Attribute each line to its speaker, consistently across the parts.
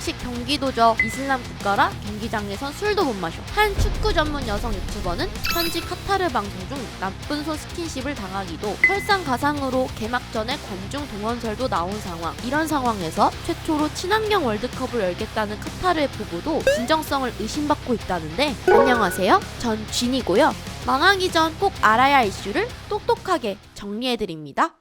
Speaker 1: 역시 경기도죠. 이슬람 국가라 경기장에선 술도 못 마셔. 한 축구 전문 여성 유튜버는 현지 카타르 방송 중 나쁜 손 스킨십을 당하기도, 설상가상으로 개막 전에 관중 동원설도 나온 상황. 이런 상황에서 최초로 친환경 월드컵을 열겠다는 카타르의 포부도 진정성을 의심받고 있다는데, 안녕하세요, 전 쥔이고요. 망하기 전 꼭 알아야 할 이슈를 똑똑하게 정리해드립니다.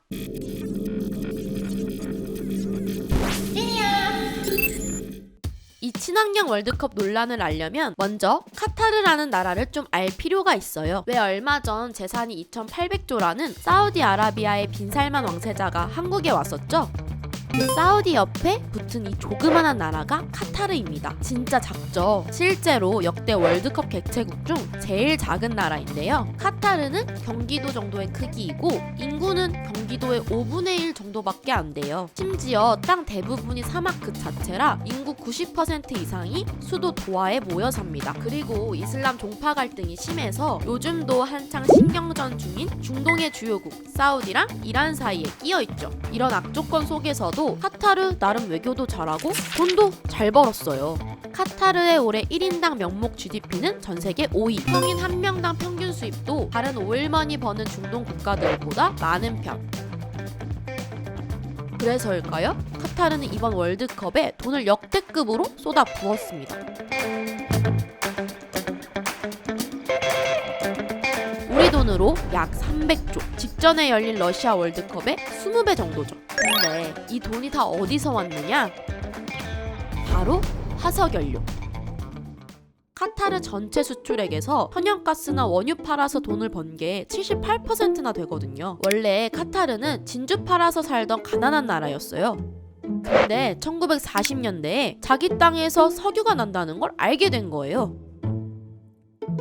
Speaker 1: 이 친환경 월드컵 논란을 알려면 먼저 카타르라는 나라를 좀 알 필요가 있어요. 왜 얼마 전 재산이 2,800조라는 사우디아라비아의 빈살만 왕세자가 한국에 왔었죠? 사우디 옆에 붙은 이 조그만한 나라가 카타르입니다. 진짜 작죠? 실제로 역대 월드컵 개최국 중 제일 작은 나라인데요. 카타르는 경기도 정도의 크기이고 인구는 경기도의 5분의 1 정도밖에 안 돼요. 심지어 땅 대부분이 사막 그 자체라 인구 90% 이상이 수도 도하에 모여 삽니다. 그리고 이슬람 종파 갈등이 심해서 요즘도 한창 신경전 중인 중동의 주요국 사우디랑 이란 사이에 끼어있죠. 이런 악조건 속에서도 카타르 나름 외교도 잘하고 돈도 잘 벌었어요. 카타르의 올해 1인당 명목 GDP는 전 세계 5위. 성인 한 명당 평균 수입도 다른 오일머니 버는 중동 국가들보다 많은 편. 그래서일까요? 카타르는 이번 월드컵에 돈을 역대급으로 쏟아 부었습니다. 우리 돈으로 약 300조. 직전에 열린 러시아 월드컵의 20배 정도죠. 근데 이 돈이 다 어디서 왔느냐? 바로 화석연료. 카타르 전체 수출액에서 천연가스나 원유 팔아서 돈을 번 게 78%나 되거든요. 원래 카타르는 진주 팔아서 살던 가난한 나라였어요. 근데 1940년대에 자기 땅에서 석유가 난다는 걸 알게 된 거예요.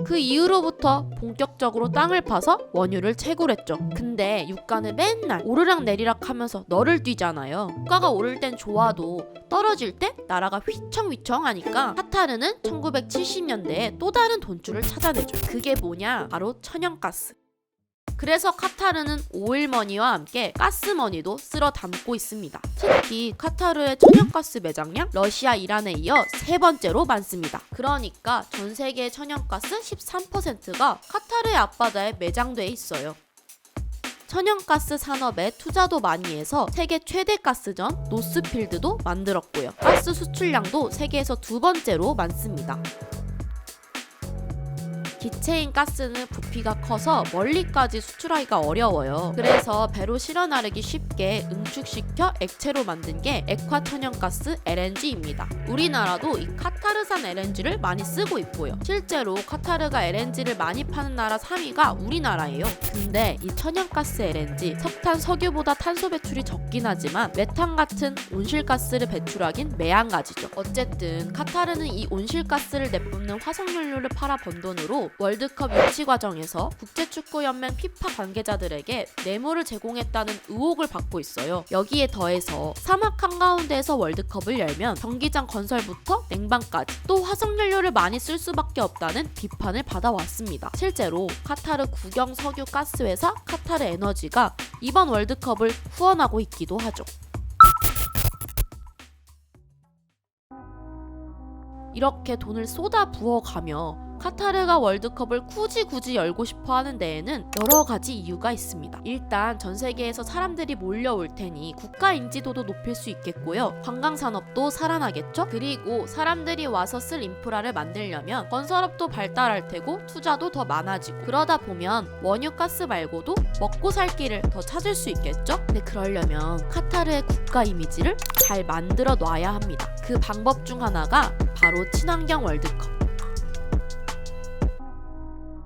Speaker 1: 그 이후로부터 본격적으로 땅을 파서 원유를 채굴했죠. 근데 유가는 맨날 오르락 내리락 하면서 너를 뛰잖아요. 유가가 오를 땐 좋아도 떨어질 때 나라가 휘청휘청하니까 카타르는 1970년대에 또 다른 돈줄을 찾아내죠. 그게 뭐냐? 바로 천연가스. 그래서 카타르는 오일머니와 함께 가스머니도 쓸어 담고 있습니다. 특히 카타르의 천연가스 매장량 러시아, 이란에 이어 3번째로 많습니다. 그러니까 전 세계의 천연가스 13%가 카타르의 앞바다에 매장돼 있어요. 천연가스 산업에 투자도 많이 해서 세계 최대 가스전 노스필드도 만들었고요. 가스 수출량도 세계에서 2번째로 많습니다. 기체인 가스는 부피가 커서 멀리까지 수출하기가 어려워요. 그래서 배로 실어 나르기 쉽게 응축시켜 액체로 만든 게 액화천연가스 LNG입니다. 우리나라도 이 카타르산 LNG를 많이 쓰고 있고요. 실제로 카타르가 LNG를 많이 파는 나라 3위가 우리나라예요. 근데 이 천연가스 LNG, 석탄, 석유보다 탄소 배출이 적긴 하지만 메탄 같은 온실가스를 배출하긴 매한가지죠. 어쨌든 카타르는 이 온실가스를 내뿜는 화석연료를 팔아 번 돈으로 월드컵 유치 과정에서 국제축구연맹 피파 관계자들에게 뇌물을 제공했다는 의혹을 받고 있어요. 여기에 더해서 사막 한가운데에서 월드컵을 열면 경기장 건설부터 냉방까지 또 화석연료를 많이 쓸 수밖에 없다는 비판을 받아왔습니다. 실제로 카타르 국영 석유 가스회사 카타르 에너지가 이번 월드컵을 후원하고 있기도 하죠. 이렇게 돈을 쏟아 부어가며 카타르가 월드컵을 굳이 열고 싶어 하는 데에는 여러 가지 이유가 있습니다. 일단 전 세계에서 사람들이 몰려올 테니 국가 인지도도 높일 수 있겠고요. 관광산업도 살아나겠죠? 그리고 사람들이 와서 쓸 인프라를 만들려면 건설업도 발달할 테고 투자도 더 많아지고, 그러다 보면 원유 가스 말고도 먹고 살 길을 더 찾을 수 있겠죠? 근데 그러려면 카타르의 국가 이미지를 잘 만들어 놔야 합니다. 그 방법 중 하나가 바로 친환경 월드컵.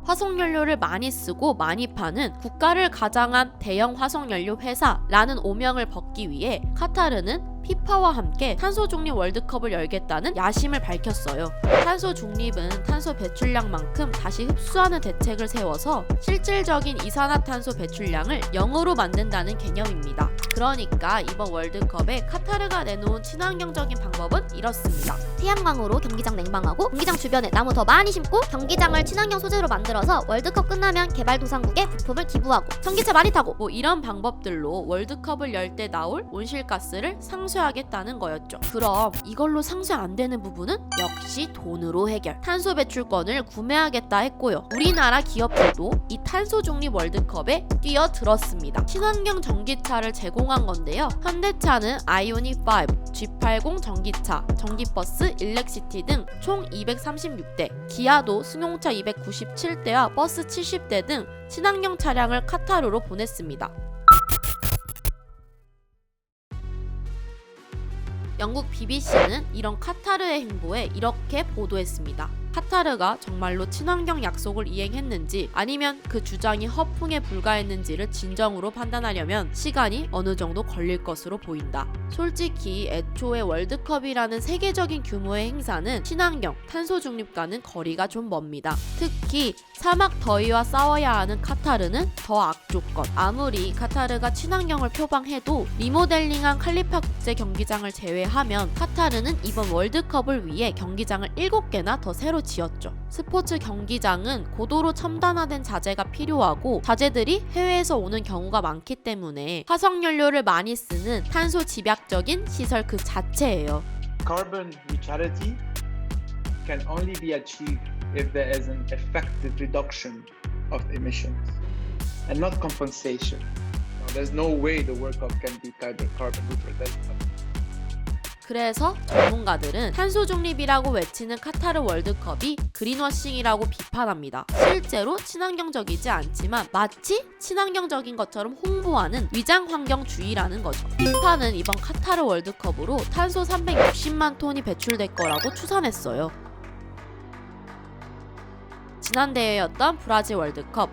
Speaker 1: 화석연료를 많이 쓰고 많이 파는 국가를 가장한 대형 화석연료 회사라는 오명을 벗기 위해 카타르는 피파와 함께 탄소 중립 월드컵을 열겠다는 야심을 밝혔어요. 탄소 중립은 탄소 배출량만큼 다시 흡수하는 대책을 세워서 실질적인 이산화탄소 배출량을 0으로 만든다는 개념입니다. 그러니까 이번 월드컵에 카타르가 내놓은 친환경적인 방법은 이렇습니다.
Speaker 2: 태양광으로 경기장 냉방하고 경기장 주변에 나무 더 많이 심고 경기장을 친환경 소재로 만들어서 월드컵 끝나면 개발도상국에 부품을 기부하고 전기차 많이 타고
Speaker 1: 이런 방법들로 월드컵을 열 때 나올 온실가스를 상쇄 상쇄하겠다는 거였죠. 그럼 이걸로 상쇄 안 되는 부분은 역시 돈으로 해결. 탄소 배출권을 구매하겠다 했고요. 우리나라 기업들도 이 탄소 중립 월드컵에 뛰어들었습니다. 친환경 전기차를 제공한 건데요. 현대차는 아이오닉 5, G80 전기차, 전기버스, 일렉시티 등 총 236대, 기아도 승용차 297대와 버스 70대 등 친환경 차량을 카타르로 보냈습니다. 영국 BBC는 이런 카타르의 행보에 이렇게 보도했습니다. 카타르가 정말로 친환경 약속을 이행했는지 아니면 그 주장이 허풍에 불과했는지를 진정으로 판단하려면 시간이 어느 정도 걸릴 것으로 보인다. 솔직히 애초에 월드컵이라는 세계적인 규모의 행사는 친환경, 탄소 중립과는 거리가 좀 멉니다. 특히 사막 더위와 싸워야 하는 카타르는 더 악조건. 아무리 카타르가 친환경을 표방해도 리모델링한 칼리파 국제 경기장을 제외하면 카타르는 이번 월드컵을 위해 경기장을 7개나 더 새로 지었죠. 스포츠 경기장은 고도로 첨단화된 자재가 필요하고 자재들이 해외에서 오는 경우가 많기 때문에 화석연료를 많이 쓰는 탄소 집약적인 시설 그 자체예요.
Speaker 3: Carbon neutrality can only be achieved if there is an effective reduction of emissions and not compensation. Now, there's no way the World Cup can be carbon neutral.
Speaker 1: 그래서 전문가들은 탄소 중립이라고 외치는 카타르 월드컵이 그린워싱이라고 비판합니다. 실제로 친환경적이지 않지만 마치 친환경적인 것처럼 홍보하는 위장환경주의라는 거죠. 피파는 이번 카타르 월드컵으로 탄소 360만 톤이 배출될 거라고 추산했어요. 지난 대회였던 브라질 월드컵,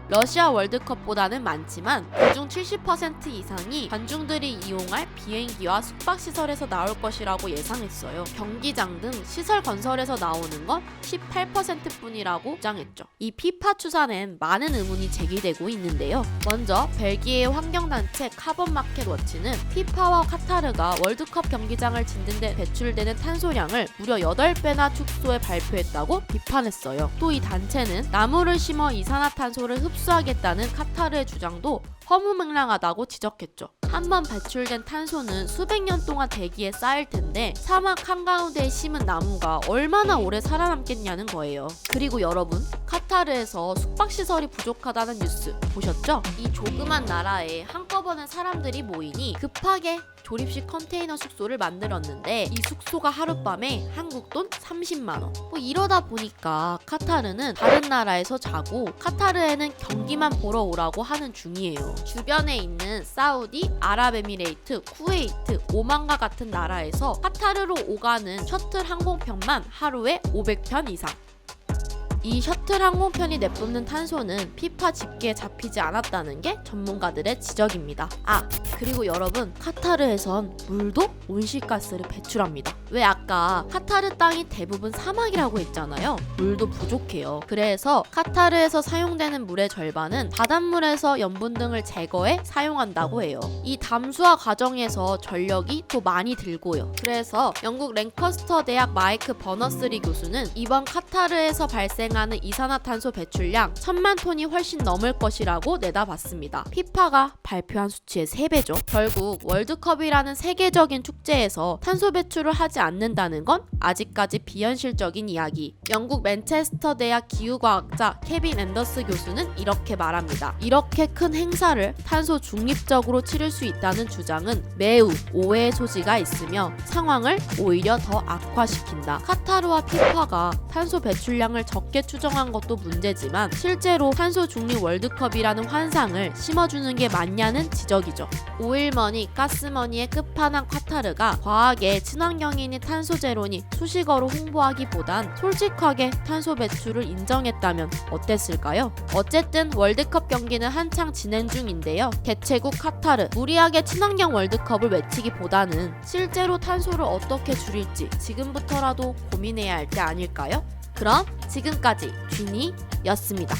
Speaker 1: 러시아 월드컵보다는 많지만 그중 70% 이상이 관중들이 이용할 비행기와 숙박시설에서 나올 것이라고 예상했어요. 경기장 등 시설 건설에서 나오는 건 18%뿐이라고 주장했죠. 이 피파 추산엔 많은 의문이 제기되고 있는데요. 먼저 벨기에의 환경단체 카본마켓워치는 피파와 카타르가 월드컵 경기장을 짓는 데 배출되는 탄소량을 무려 8배나 축소해 발표했다고 비판했어요. 또 이 단체는 나무를 심어 이산화탄소를 흡수하겠다는 카타르의 주장도 허무맹랑하다고 지적했죠. 한번 배출된 탄소는 수백 년 동안 대기에 쌓일 텐데 사막 한가운데에 심은 나무가 얼마나 오래 살아남겠냐는 거예요. 그리고 여러분, 카타르에서 숙박시설이 부족하다는 뉴스 보셨죠? 이 조그만 나라에 한꺼번에 사람들이 모이니 급하게 조립식 컨테이너 숙소를 만들었는데 이 숙소가 하룻밤에 한국 돈 30만원. 이러다 보니까 카타르는 다른 나라에서 자고 카타르에는 경기만 보러 오라고 하는 중이에요. 주변에 있는 사우디, 아랍에미레이트, 쿠웨이트, 오만과 같은 나라에서 카타르로 오가는 셔틀 항공편만 하루에 500편 이상. 이 셔틀 항공편이 내뿜는 탄소는 피파 집계에 잡히지 않았다는 게 전문가들의 지적입니다. 그리고 여러분, 카타르에선 물도 온실가스를 배출합니다. 왜 아까 카타르 땅이 대부분 사막이라고 했잖아요. 물도 부족해요. 그래서 카타르에서 사용되는 물의 절반은 바닷물에서 염분 등을 제거해 사용한다고 해요. 이 담수화 과정에서 전력이 또 많이 들고요. 그래서 영국 랭커스터 대학 마이크 버너스리 교수는 이번 카타르에서 발생하는 이산화탄소 배출량 1000만 톤이 훨씬 넘을 것이라고 내다봤습니다. 피파가 발표한 수치의 3배죠. 결국 월드컵이라는 세계적인 축제에서 탄소 배출을 하지 않는다는 건 아직까지 비현실적인 이야기. 영국 맨체스터 대학 기후과학자 케빈 앤더스 교수는 이렇게 말합니다. 이렇게 큰 행사를 탄소 중립적으로 치를 수 있다는 주장은 매우 오해의 소지가 있으며 상황을 오히려 더 악화시킨다. 카타르와 피파가 탄소 배출량을 적게 추정한 것도 문제지만 실제로 탄소 중립 월드컵이라는 환상을 심어주는 게 맞냐는 지적이죠. 오일머니, 가스머니의 끝판왕 카타르가 과하게 친환경이니 탄소 제로니 수식어로 홍보하기보단 솔직하게 탄소 배출을 인정했다면 어땠을까요? 어쨌든 월드컵 경기는 한창 진행 중인데요. 개최국 카타르, 무리하게 친환경 월드컵을 외치기보다는 실제로 탄소를 어떻게 줄일지 지금부터라도 고민해야 할 때 아닐까요? 그럼 지금까지 쥐니였습니다.